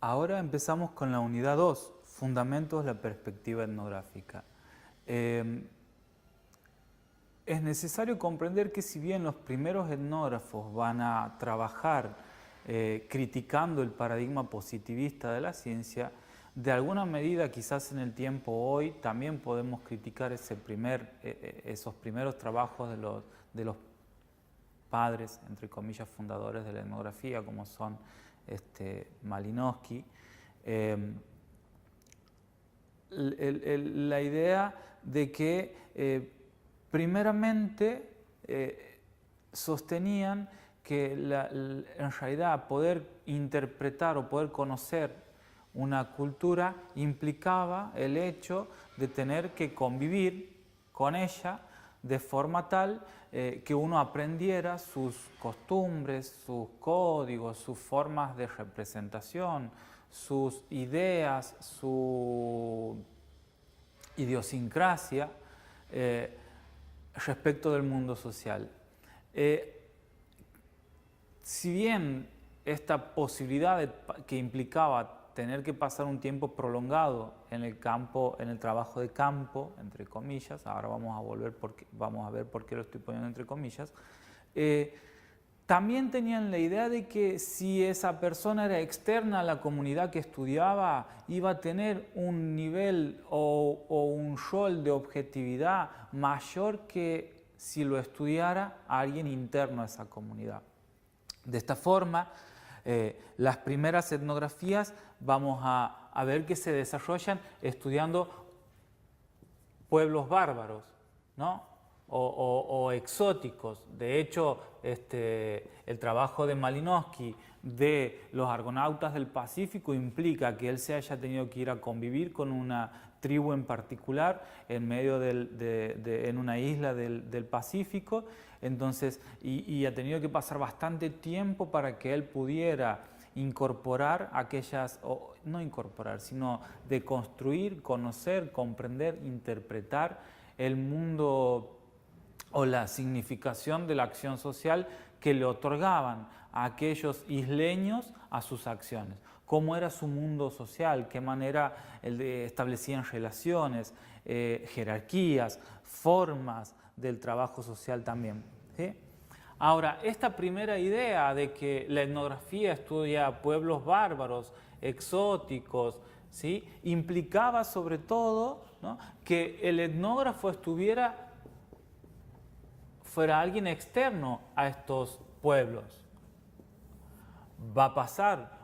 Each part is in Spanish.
Ahora empezamos con la unidad 2, Fundamentos de la perspectiva etnográfica. Es necesario comprender que si bien los primeros etnógrafos van a trabajar criticando el paradigma positivista de la ciencia, de alguna medida quizás en el tiempo hoy también podemos criticar esos primeros trabajos de los padres, entre comillas, fundadores de la etnografía, como son Malinowski. La idea de que primeramente sostenían que en realidad poder interpretar o poder conocer una cultura implicaba el hecho de tener que convivir con ella de forma tal que uno aprendiera sus costumbres, sus códigos, sus formas de representación, sus ideas, su idiosincrasia respecto del mundo social. Si bien esta posibilidad que implicaba tener que pasar un tiempo prolongado en el campo, en el trabajo de campo, entre comillas, ahora vamos a ver por qué lo estoy poniendo entre comillas, también tenían la idea de que si esa persona era externa a la comunidad que estudiaba, iba a tener un nivel o un rol de objetividad mayor que si lo estudiara alguien interno a esa comunidad. De esta forma, las primeras etnografías vamos a ver que se desarrollan estudiando pueblos bárbaros, ¿no? o exóticos. De hecho, el trabajo de Malinowski de los argonautas del Pacífico implica que él se haya tenido que ir a convivir con una tribu en particular en medio en una isla del Pacífico. Entonces, y ha tenido que pasar bastante tiempo para que él pudiera incorporar no incorporar, sino de construir, conocer, comprender, interpretar el mundo o la significación de la acción social que le otorgaban a aquellos isleños a sus acciones. Cómo era su mundo social, qué manera establecían relaciones, jerarquías, formas del trabajo social también, ¿sí? Ahora, esta primera idea de que la etnografía estudia pueblos bárbaros, exóticos, ¿sí? Implicaba sobre todo, ¿no?, que el etnógrafo fuera alguien externo a estos pueblos. Va a pasar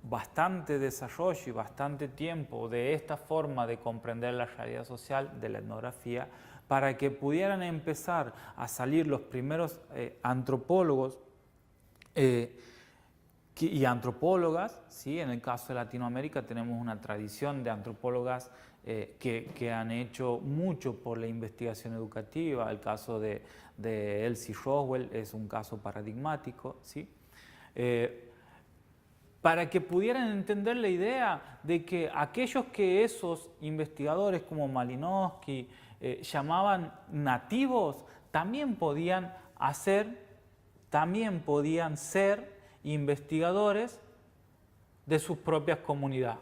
bastante desarrollo y bastante tiempo de esta forma de comprender la realidad social de la etnografía para que pudieran empezar a salir los primeros antropólogos y antropólogas, ¿sí? En el caso de Latinoamérica tenemos una tradición de antropólogas que han hecho mucho por la investigación educativa. El caso de Elsie Rowell es un caso paradigmático, ¿sí? Para que pudieran entender la idea de que aquellos que esos investigadores como Malinowski llamaban nativos, también podían ser investigadores de sus propias comunidades.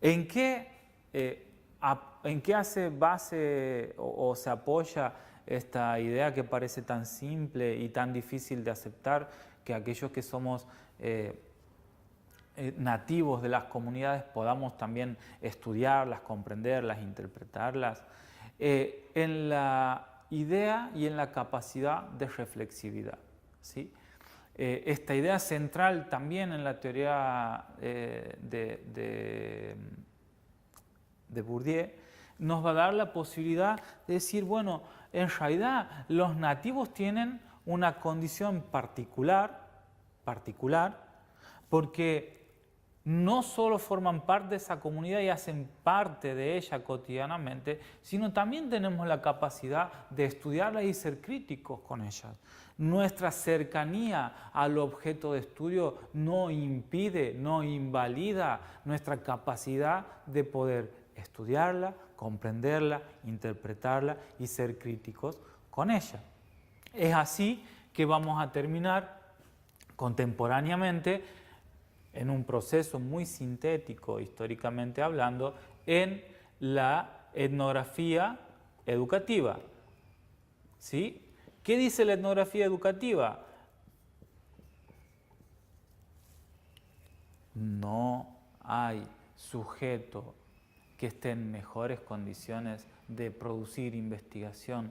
¿En qué hace base o se apoya esta idea que parece tan simple y tan difícil de aceptar, que aquellos que somos nativos de las comunidades podamos también estudiarlas, comprenderlas, interpretarlas? En la idea y en la capacidad de reflexividad, ¿sí? Esta idea central también en la teoría de Bourdieu nos va a dar la posibilidad de decir, bueno, en realidad los nativos tienen una condición particular, porque no solo forman parte de esa comunidad y hacen parte de ella cotidianamente, sino también tenemos la capacidad de estudiarla y ser críticos con ellas. Nuestra cercanía al objeto de estudio no impide, no invalida nuestra capacidad de poder estudiarla, comprenderla, interpretarla y ser críticos con ella. Es así que vamos a terminar contemporáneamente, en un proceso muy sintético, históricamente hablando, en la etnografía educativa. ¿Sí? ¿Qué dice la etnografía educativa? No hay sujeto que esté en mejores condiciones de producir investigación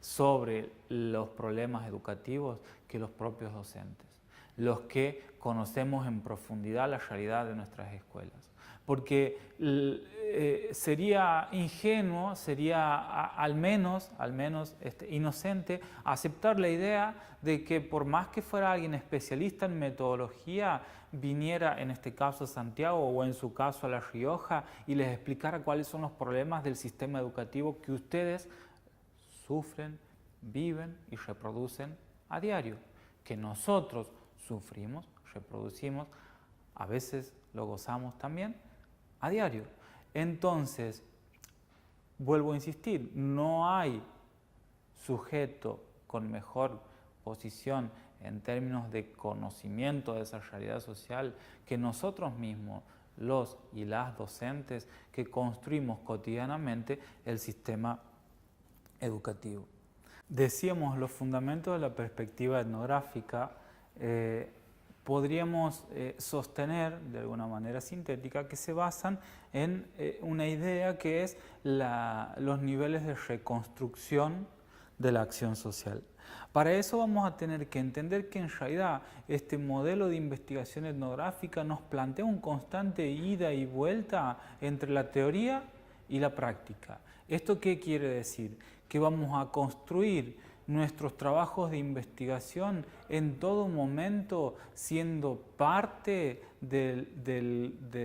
sobre los problemas educativos que los propios docentes, los que conocemos en profundidad la realidad de nuestras escuelas. Porque sería ingenuo, sería al menos inocente aceptar la idea de que por más que fuera alguien especialista en metodología, viniera en este caso a Santiago o en su caso a La Rioja y les explicara cuáles son los problemas del sistema educativo que ustedes sufren, viven y reproducen a diario, que nosotros sufrimos, reproducimos, a veces lo gozamos también a diario. Entonces, vuelvo a insistir, no hay sujeto con mejor posición en términos de conocimiento de esa realidad social que nosotros mismos, los y las docentes que construimos cotidianamente el sistema educativo. Decíamos los fundamentos de la perspectiva etnográfica. Podríamos sostener de alguna manera sintética que se basan en una idea que es los niveles de reconstrucción de la acción social. Para eso vamos a tener que entender que en realidad este modelo de investigación etnográfica nos plantea un constante ida y vuelta entre la teoría y la práctica. ¿Esto qué quiere decir? Que vamos a construir nuestros trabajos de investigación en todo momento siendo parte del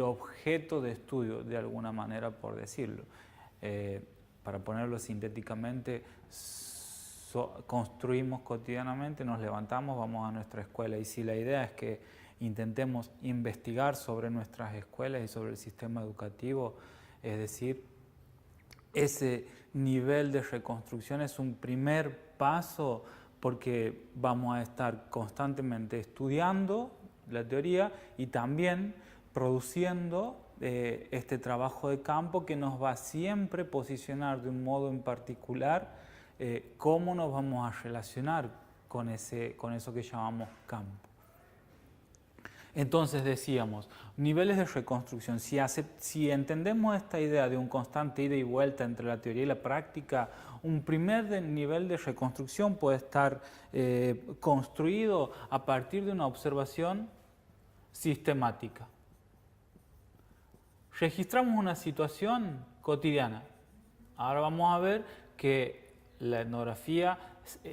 objeto de estudio, de alguna manera, por decirlo. Para ponerlo sintéticamente, construimos cotidianamente, nos levantamos, vamos a nuestra escuela, y si la idea es que intentemos investigar sobre nuestras escuelas y sobre el sistema educativo, es decir, ese nivel de reconstrucción es un primer paso porque vamos a estar constantemente estudiando la teoría y también produciendo este trabajo de campo que nos va siempre a posicionar de un modo en particular cómo nos vamos a relacionar con eso que llamamos campo. Entonces decíamos, niveles de reconstrucción. Si entendemos esta idea de un constante ida y vuelta entre la teoría y la práctica, un primer nivel de reconstrucción puede estar construido a partir de una observación sistemática. Registramos una situación cotidiana. Ahora vamos a ver que la etnografía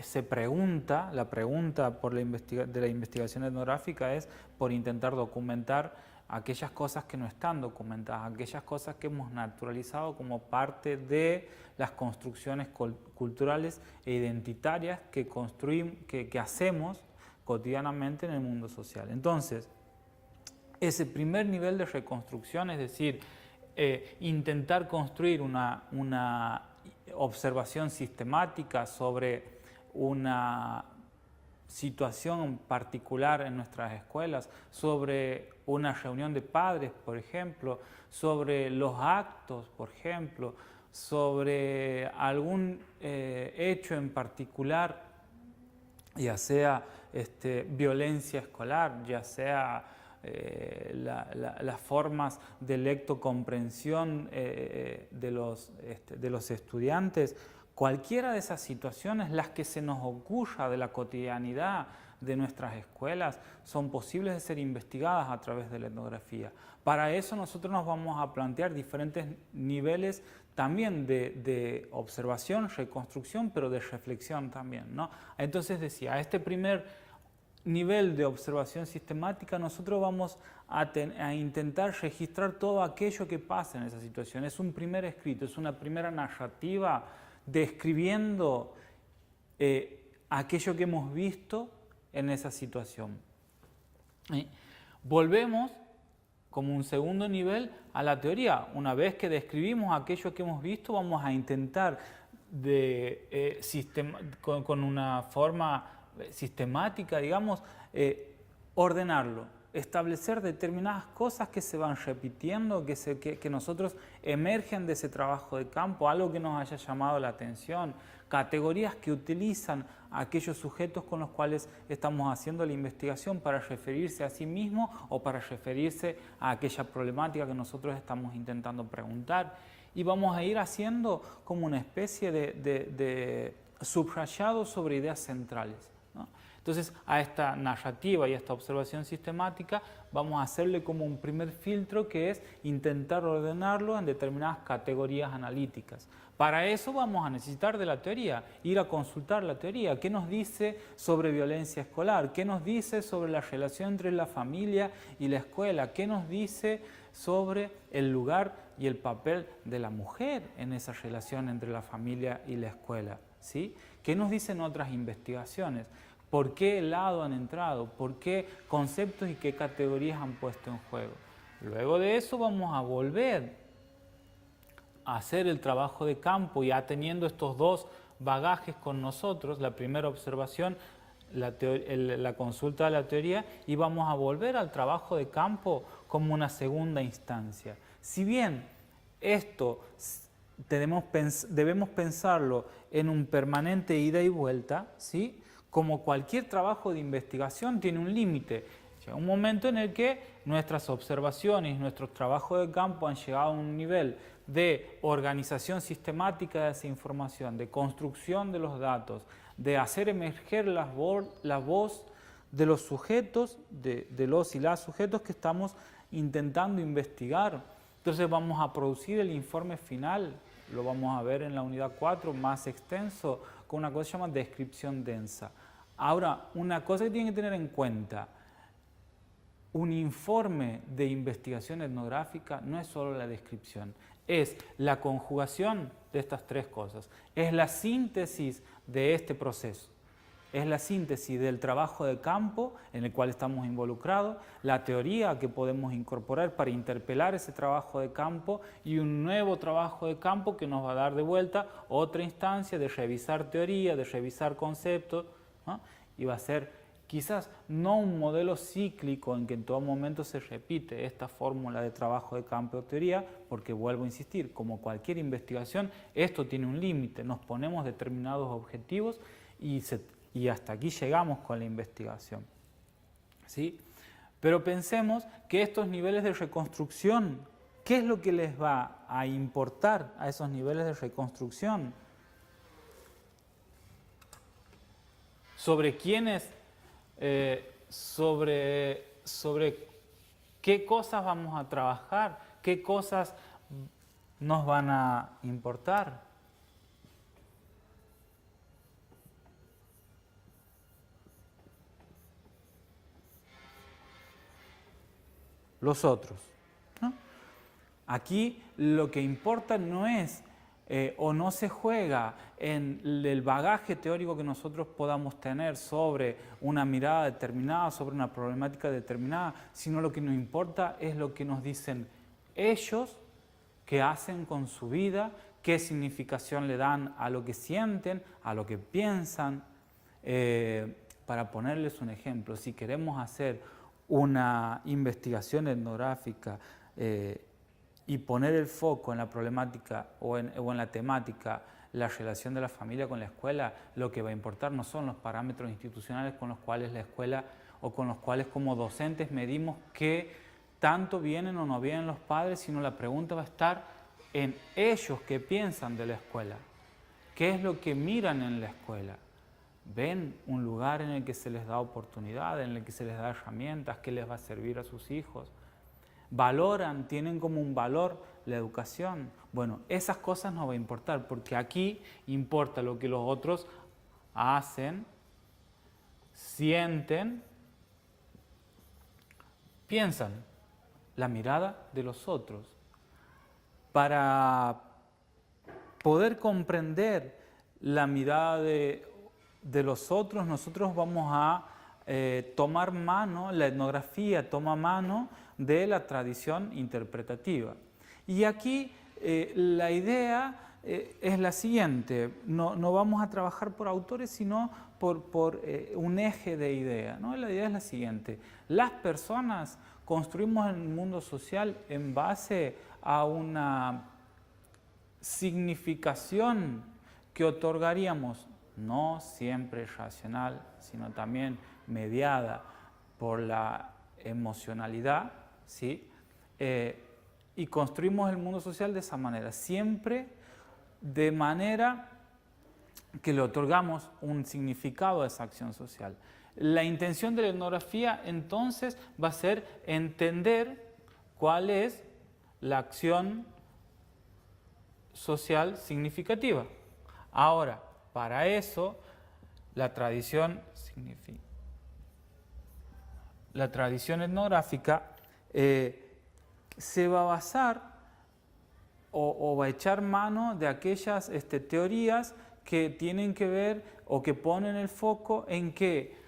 se pregunta, la pregunta de la investigación etnográfica es por intentar documentar aquellas cosas que no están documentadas, aquellas cosas que hemos naturalizado como parte de las construcciones culturales e identitarias que hacemos cotidianamente en el mundo social. Entonces, ese primer nivel de reconstrucción, es decir, intentar construir una observación sistemática sobre una situación particular en nuestras escuelas, sobre una reunión de padres, por ejemplo, sobre los actos, por ejemplo, sobre algún hecho en particular, ya sea violencia escolar, ya sea las formas de lectocomprensión de los estudiantes, cualquiera de esas situaciones, las que se nos ocurra de la cotidianidad de nuestras escuelas, son posibles de ser investigadas a través de la etnografía. Para eso nosotros nos vamos a plantear diferentes niveles también de observación, reconstrucción, pero de reflexión también, ¿no? Entonces decía, a este primer nivel de observación sistemática nosotros vamos a intentar registrar todo aquello que pasa en esa situación. Es un primer escrito, es una primera narrativa describiendo aquello que hemos visto en esa situación. Volvemos como un segundo nivel a la teoría. Una vez que describimos aquello que hemos visto, vamos a intentar con una forma sistemática, digamos, ordenarlo, establecer determinadas cosas que se van repitiendo, que nosotros emergen de ese trabajo de campo, algo que nos haya llamado la atención, categorías que utilizan aquellos sujetos con los cuales estamos haciendo la investigación para referirse a sí mismos o para referirse a aquella problemática que nosotros estamos intentando preguntar. Y vamos a ir haciendo como una especie de subrayado sobre ideas centrales, ¿no? Entonces, a esta narrativa y a esta observación sistemática vamos a hacerle como un primer filtro, que es intentar ordenarlo en determinadas categorías analíticas. Para eso vamos a necesitar de la teoría, ir a consultar la teoría. ¿Qué nos dice sobre violencia escolar? ¿Qué nos dice sobre la relación entre la familia y la escuela? ¿Qué nos dice sobre el lugar y el papel de la mujer en esa relación entre la familia y la escuela? ¿Sí? ¿Qué nos dicen otras investigaciones? ¿Por qué lado han entrado? ¿Por qué conceptos y qué categorías han puesto en juego? Luego de eso vamos a volver a hacer el trabajo de campo, ya teniendo estos dos bagajes con nosotros, la primera observación, la consulta de la teoría, y vamos a volver al trabajo de campo como una segunda instancia. Si bien esto debemos pensarlo en un permanente ida y vuelta, ¿sí? Como cualquier trabajo de investigación tiene un límite. Llega un momento en el que nuestras observaciones, nuestros trabajos de campo han llegado a un nivel de organización sistemática de esa información, de construcción de los datos, de hacer emerger la voz de los sujetos, de los y las sujetos que estamos intentando investigar. Entonces vamos a producir el informe final, lo vamos a ver en la unidad 4, más extenso, con una cosa que se llama descripción densa. Ahora, una cosa que tienen que tener en cuenta, un informe de investigación etnográfica no es solo la descripción, es la conjugación de estas tres cosas, es la síntesis de este proceso, es la síntesis del trabajo de campo en el cual estamos involucrados, la teoría que podemos incorporar para interpelar ese trabajo de campo y un nuevo trabajo de campo que nos va a dar de vuelta otra instancia de revisar teoría, de revisar conceptos, ¿no? Y va a ser quizás no un modelo cíclico en que en todo momento se repite esta fórmula de trabajo de campo o teoría, porque vuelvo a insistir, como cualquier investigación, esto tiene un límite, nos ponemos determinados objetivos y hasta aquí llegamos con la investigación, ¿sí? Pero pensemos que estos niveles de reconstrucción, ¿qué es lo que les va a importar a esos niveles de reconstrucción? Sobre quiénes, sobre qué cosas vamos a trabajar, qué cosas nos van a importar. Los otros, ¿no? Aquí lo que importa no es o no se juega en el bagaje teórico que nosotros podamos tener sobre una mirada determinada, sobre una problemática determinada, sino lo que nos importa es lo que nos dicen ellos, qué hacen con su vida, qué significación le dan a lo que sienten, a lo que piensan. Para ponerles un ejemplo, si queremos hacer una investigación etnográfica y poner el foco en la problemática o en la temática, la relación de la familia con la escuela, lo que va a importar no son los parámetros institucionales con los cuales la escuela o con los cuales como docentes medimos qué tanto vienen o no vienen los padres, sino la pregunta va a estar en ellos qué piensan de la escuela, qué es lo que miran en la escuela. ¿Ven un lugar en el que se les da oportunidad, en el que se les da herramientas, que les va a servir a sus hijos? ¿Valoran, tienen como un valor la educación? Bueno, esas cosas no va a importar, porque aquí importa lo que los otros hacen, sienten, piensan, la mirada de los otros. Para poder comprender la mirada de los otros, nosotros vamos a tomar mano, la etnografía toma mano de la tradición interpretativa. Y aquí la idea es la siguiente, no vamos a trabajar por autores, sino por un eje de idea, ¿no? La idea es la siguiente: las personas construimos el mundo social en base a una significación que otorgaríamos, no siempre racional, sino también mediada por la emocionalidad, ¿sí? Y construimos el mundo social de esa manera, siempre de manera que le otorgamos un significado a esa acción social. La intención de la etnografía entonces va a ser entender cuál es la acción social significativa. Ahora, para eso, la tradición etnográfica se va a basar o va a echar mano de aquellas teorías que tienen que ver o que ponen el foco en que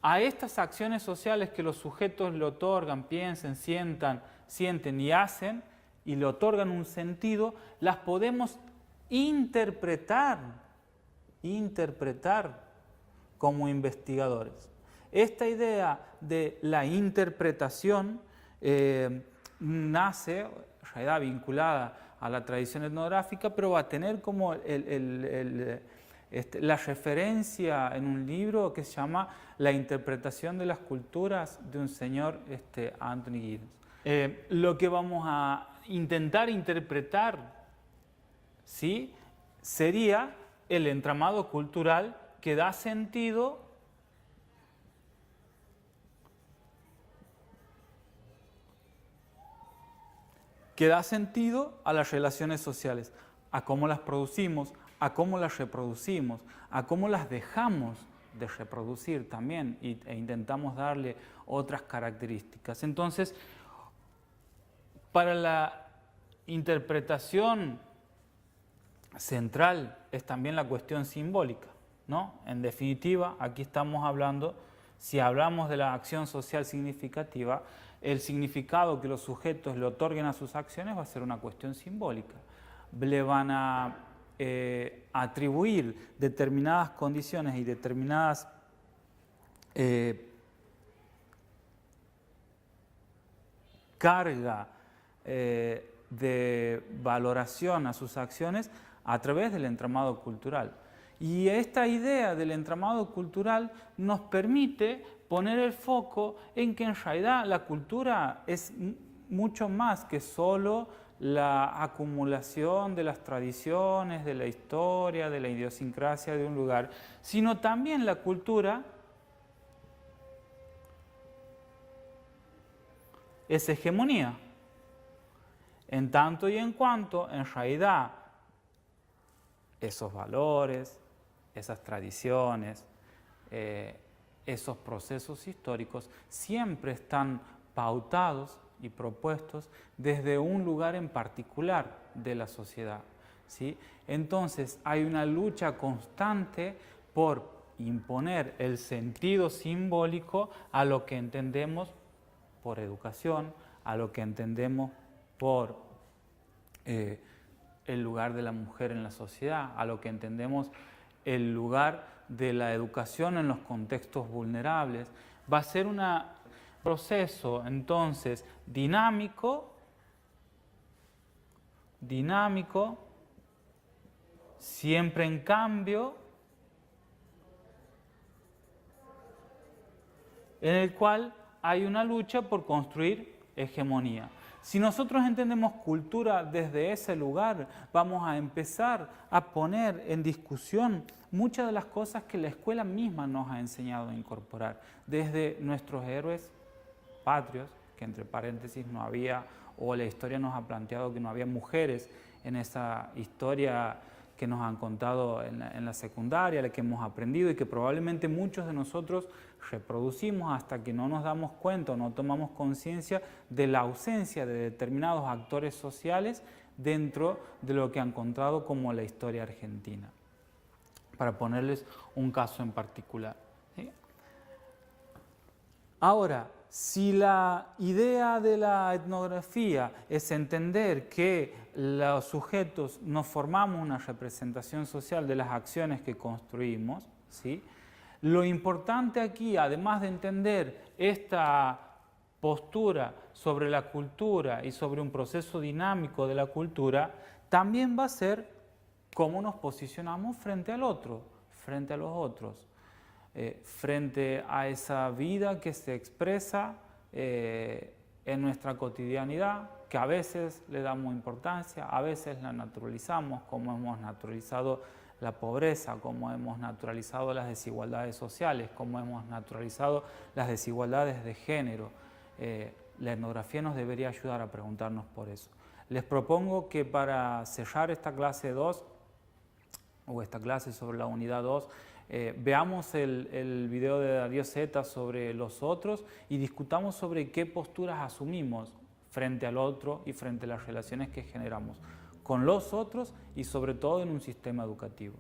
a estas acciones sociales que los sujetos le otorgan, piensen, sienten y hacen, y le otorgan un sentido, las podemos interpretar como investigadores. Esta idea de la interpretación nace, en realidad vinculada a la tradición etnográfica, pero va a tener como la referencia en un libro que se llama La interpretación de las culturas, de un señor, Anthony Giddens. Lo que vamos a intentar interpretar, ¿sí?, sería el entramado cultural que da sentido a las relaciones sociales, a cómo las producimos, a cómo las reproducimos, a cómo las dejamos de reproducir también e intentamos darle otras características. Entonces, para la interpretación central es también la cuestión simbólica, ¿no? En definitiva, aquí estamos hablando, si hablamos de la acción social significativa, el significado que los sujetos le otorguen a sus acciones va a ser una cuestión simbólica. Le van a atribuir determinadas condiciones y determinadas carga de valoración a sus acciones a través del entramado cultural. Y esta idea del entramado cultural nos permite poner el foco en que en realidad la cultura es mucho más que solo la acumulación de las tradiciones, de la historia, de la idiosincrasia de un lugar, sino también la cultura es hegemonía, en tanto y en cuanto en realidad esos valores, esas tradiciones, esos procesos históricos siempre están pautados y propuestos desde un lugar en particular de la sociedad, ¿sí? Entonces hay una lucha constante por imponer el sentido simbólico a lo que entendemos por educación, a lo que entendemos por el lugar de la mujer en la sociedad, a lo que entendemos el lugar de la educación en los contextos vulnerables. Va a ser un proceso entonces dinámico, siempre en cambio, en el cual hay una lucha por construir hegemonía. Si nosotros entendemos cultura desde ese lugar, vamos a empezar a poner en discusión muchas de las cosas que la escuela misma nos ha enseñado a incorporar, desde nuestros héroes patrios, que entre paréntesis no había, o la historia nos ha planteado que no había mujeres en esa historia que nos han contado en la secundaria, la que hemos aprendido y que probablemente muchos de nosotros reproducimos hasta que no nos damos cuenta o no tomamos conciencia de la ausencia de determinados actores sociales dentro de lo que han contado como la historia argentina. Para ponerles un caso en particular, ¿sí? Ahora, si la idea de la etnografía es entender que los sujetos nos formamos una representación social de las acciones que construimos, ¿sí?, Lo importante aquí, además de entender esta postura sobre la cultura y sobre un proceso dinámico de la cultura, también va a ser cómo nos posicionamos frente al otro, frente a los otros, frente a esa vida que se expresa en nuestra cotidianidad, que a veces le damos importancia, a veces la naturalizamos, como hemos naturalizado la pobreza, como hemos naturalizado las desigualdades sociales, como hemos naturalizado las desigualdades de género. La etnografía nos debería ayudar a preguntarnos por eso. Les propongo que para cerrar esta clase 2, o esta clase sobre la unidad 2, veamos el video de Darío Zeta sobre los otros y discutamos sobre qué posturas asumimos frente al otro y frente a las relaciones que generamos con los otros y sobre todo en un sistema educativo.